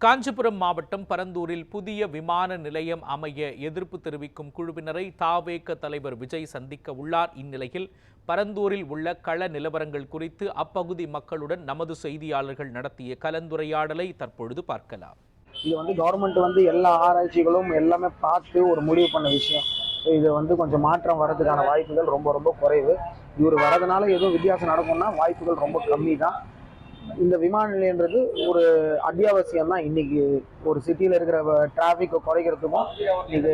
காஞ்சிபுரம் மாவட்டம் பரந்தூரில் புதிய விமான நிலையம் அமைய எதிர்ப்பு தெரிவிக்கும் குழுவினரை தாவேக தலைவர் விஜய் சந்திக்க உள்ளார். இந்நிலையில் பரந்தூரில் உள்ள கள நிலவரங்கள் குறித்து அப்பகுதி மக்களுடன் நமது செய்தியாளர்கள் நடத்திய கலந்துரையாடலை தற்பொழுது பார்க்கலாம். இது கவர்மெண்ட் எல்லா ஆராய்ச்சிகளும் எல்லாமே பார்த்து ஒரு முடிவு பண்ண விஷயம். இது கொஞ்சம் மாற்றம் வர்றதுக்கான வாய்ப்புகள் ரொம்ப ரொம்ப குறைவு. இவர் வரதுனால ஏதோ வித்தியாசம் நடக்கும்னா வாய்ப்புகள் ரொம்ப கம்மி தான். இந்த விமான நிலையன்றது ஒரு அத்தியாவசியம் தான். இன்னைக்கு ஒரு சிட்டியில் இருக்கிற டிராஃபிக்கை குறைக்கிறதுக்கும் இது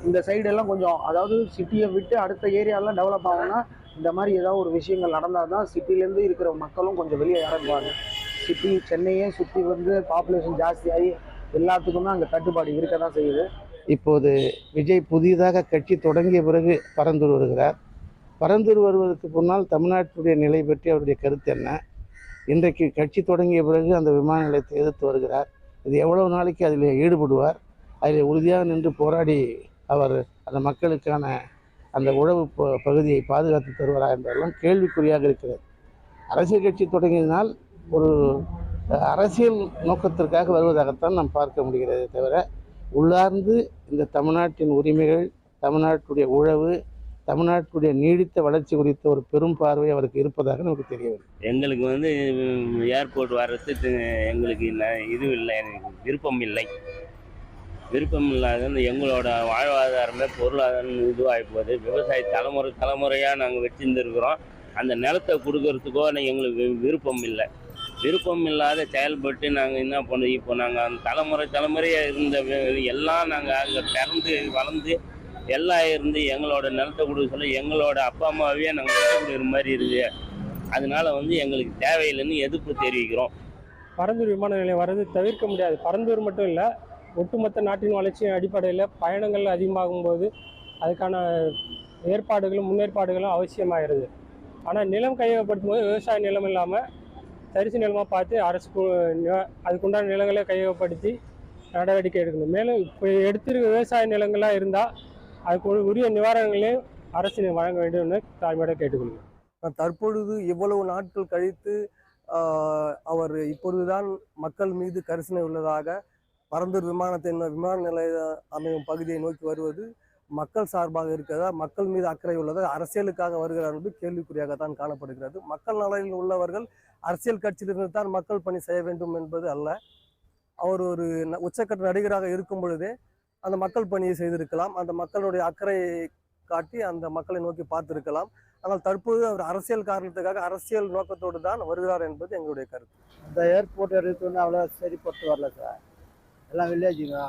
இந்த சைடெல்லாம் கொஞ்சம், அதாவது சிட்டியை விட்டு அடுத்த ஏரியாலாம் டெவலப் ஆகும்னா இந்த மாதிரி ஏதாவது ஒரு விஷயங்கள் நடந்தால் தான் சிட்டிலேருந்து இருக்கிற மக்களும் கொஞ்சம் வெளியே இறங்குவாங்க. சிட்டி சென்னையே சுற்றி பாப்புலேஷன் ஜாஸ்தியாகி எல்லாத்துக்கும் தான் அங்கே தட்டுப்பாடு இருக்க தான் செய்யுது. இப்போது விஜய் புதிதாக கட்சி தொடங்கிய பிறகு பரந்தூர் வருகிறார். பரந்தூர் வருவதற்கு முன்னால் தமிழ்நாட்டுடைய நிலை பற்றி அவருடைய கருத்து என்ன? இன்றைக்கு கட்சி தொடங்கிய பிறகு அந்த விமான நிலையத்தை எதிர்த்து வருகிறார். இது எவ்வளவு நாளைக்கு அதில் ஈடுபடுவார்? அதில் உறுதியாக நின்று போராடி அவர் அந்த மக்களுக்கான அந்த உழவு பகுதியை பாதுகாத்து தருவாரா என்றெல்லாம் கேள்விக்குறியாக இருக்கிறது. அரசியல் கட்சி தொடங்கியதினால் ஒரு அரசியல் நோக்கத்திற்காக வருவதாகத்தான் நாம் பார்க்க முடிகிறதே தவிர உள்ளார்ந்து இந்த தமிழ்நாட்டின் உரிமைகள், தமிழ்நாட்டுடைய உழவு, தமிழ்நாட்டுடைய நீடித்த வளர்ச்சி குறித்த ஒரு பெரும் பார்வை அவருக்கு இருப்பதாக நமக்கு தெரியவில்லை. எங்களுக்கு ஏர்போர்ட் வர்றது எங்களுக்கு இது இல்லை, எனக்கு விருப்பம் இல்லாத எங்களோட வாழ்வாதாரமே பொருளாதாரம் இதுவாகி போகுது. விவசாய தலைமுறையாக நாங்கள் வச்சுருந்துருக்குறோம். அந்த நிலத்தை கொடுக்கறதுக்கோ எங்களுக்கு விருப்பம் இல்லாத செயல்பட்டு நாங்கள் என்ன பண்ணுவோம். இப்போ நாங்கள் அந்த தலைமுறையாக இருந்த எல்லாம் நாங்கள் அங்கே பிறந்து வளர்ந்து எல்லாம் இருந்து எங்களோட நிலத்தை கொடுக்க சொல்ல எங்களோட அப்பா அம்மாவே நாங்கள் கொடுக்குற மாதிரி இருக்குது. அதனால எங்களுக்கு தேவையில்லைன்னு எதிர்ப்பு தெரிவிக்கிறோம். பரந்தூர் விமான நிலையம் வர்றது தவிர்க்க முடியாது. பரந்தூர் மட்டும் இல்லை, ஒட்டுமொத்த நாட்டின் வளர்ச்சியின் அடிப்படையில் பயணங்கள் அதிகமாகும் போது அதுக்கான ஏற்பாடுகளும் முன்னேற்பாடுகளும் அவசியமாகிறது. ஆனால் நிலம் கையகப்படுத்தும் போது விவசாய நிலம் இல்லாமல் தரிசு நிலமாக பார்த்து அரசு அதுக்குண்டான நிலங்களை கையகப்படுத்தி நடவடிக்கை எடுக்கணும். மேலும் இப்போ எடுத்திருக்க விவசாய நிலங்களாக இருந்தால் அதுக்கு உரிய நிவாரணங்களையும் அரசு வழங்க வேண்டும் என்று தாழ்மையோட கேட்டுக்கொள்கிறேன். தற்பொழுது இவ்வளவு நாட்கள் கழித்து அவர் இப்பொழுதுதான் மக்கள் மீது கரிசனை உள்ளதாக பரந்தூர் விமான நிலைய அமையும் பகுதியை நோக்கி வருவது மக்கள் சார்பாக இருக்கிறதா, மக்கள் மீது அக்கறை உள்ளதா, அரசியலுக்காக வருகிறார் என்று கேள்விக்குறியாகத்தான் காணப்படுகிறது. மக்கள் நலனில் உள்ளவர்கள் அரசியல் கட்சியிலிருந்து தான் மக்கள் பணி செய்ய வேண்டும் என்பது அல்ல. அவர் ஒரு உச்சக்கட்ட நடிகராக இருக்கும் பொழுதே அந்த மக்கள் பணியை செய்திருக்கலாம். அந்த மக்களுடைய அக்கறையை காட்டி அந்த மக்களை நோக்கி பார்த்திருக்கலாம். ஆனால் தற்போது அவர் அரசியல் காரணத்துக்காக அரசியல் நோக்கத்தோடு தான் வருகிறார் என்பது எங்களுடைய கருத்து. இந்த ஏர்போர்ட் எடுத்துன்னு அவ்வளோ சரிப்பட்டு வரல சார். எல்லாம் வில்லேஜுங்க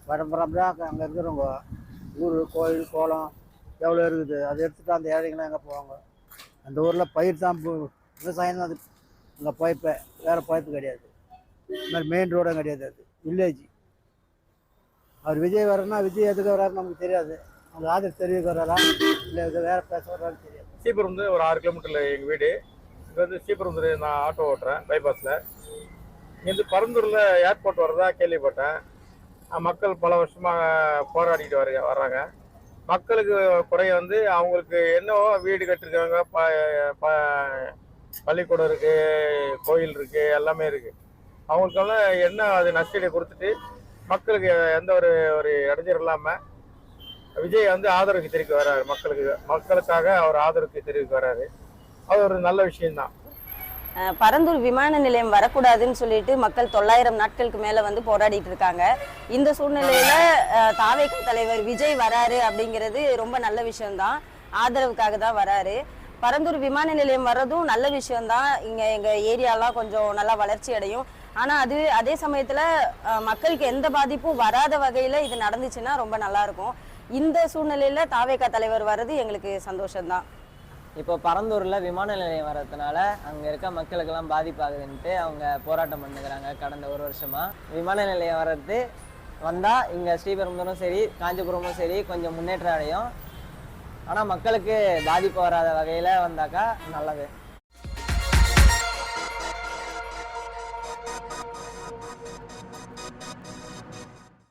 பரம்பரையாக அங்கே இருக்கிறவங்க ஊர் கோயில் கோலம் எவ்வளோ இருக்குது. அதை எடுத்துகிட்டு அந்த ஏழைங்களாம் எங்கே போவாங்க? அந்த ஊரில் பயிர் தான் விவசாயம் தான். அது அங்கே பைப்பு வேறு பைப்பு கிடையாது. இந்த மாதிரி மெயின் ரோடும் கிடையாது. அது வில்லேஜ். அவர் விஜய் வர்றதுனா விஜய் எதுக்கு வர்றாரு நமக்கு தெரியாது. அவங்க ஆதரவு தெரிவிக்க வர்றாரா இல்லை இது வேறு பேச வர்றாரு தெரியாது. சீப்பர் ஒரு 6 கிலோமீட்டரில் எங்கள் வீடு. இங்கே சீப்பர் நான் ஆட்டோ ஓட்டுறேன் பைபாஸில். இங்கேருந்து பரந்தூரில் ஏர்போர்ட் வர்றதா கேள்விப்பட்டேன். மக்கள் பல வருஷமாக போராடிட்டு வர்றாங்க. மக்களுக்கு குறைய அவங்களுக்கு என்னவோ வீடு கட்டிருக்காங்க, பள்ளிக்கூடம் இருக்குது, கோயில் இருக்குது, எல்லாமே இருக்குது. அவங்களுக்கெல்லாம் என்ன அது நஷ்டீடை கொடுத்துட்டு மக்களுக்கு எந்த ஒரு இடைஞ்சல் இல்லாமல் விஜய் ஆதரவுக்கு தெரிவிக்க வர்றாரு. மக்களுக்காக அவர் ஆதரவுக்கு தெரிவிக்க வர்றாரு. அது ஒரு நல்ல விஷயம்தான். பரந்தூர் விமான நிலையம் வரக்கூடாதுன்னு சொல்லிட்டு மக்கள் 900 நாட்களுக்கு மேல போராடிட்டு இருக்காங்க. இந்த சூழ்நிலையில தாவேக தலைவர் விஜய் வராரு அப்படிங்கிறது ரொம்ப நல்ல விஷயம்தான். ஆதரவுக்காக தான் வராரு. பரந்தூர் விமான நிலையம் வர்றதும் நல்ல விஷயம்தான். எங்க ஏரியாலாம் கொஞ்சம் நல்லா வளர்ச்சி அடையும். ஆனா அதே சமயத்துல மக்களுக்கு எந்த பாதிப்பும் வராத வகையில இது நடந்துச்சுன்னா ரொம்ப நல்லா இருக்கும். இந்த சூழ்நிலையில தாவேக தலைவர் வர்றது எங்களுக்கு சந்தோஷம்தான். இப்போ பரந்தூரில் விமான நிலையம் வர்றதுனால அங்கே இருக்க மக்களுக்கெல்லாம் பாதிப்பாகுதுன்ட்டு அவங்க போராட்டம் பண்ணுகிறாங்க கடந்த 1 வருஷமாக. விமான நிலையம் வந்தால் இங்கே ஸ்ரீபெரும்புதூரும் சரி காஞ்சிபுரமும் சரி கொஞ்சம் முன்னேற்றம் அடையும். ஆனால் மக்களுக்கு பாதிப்பு வராத வகையில் வந்தாக்கா நல்லது.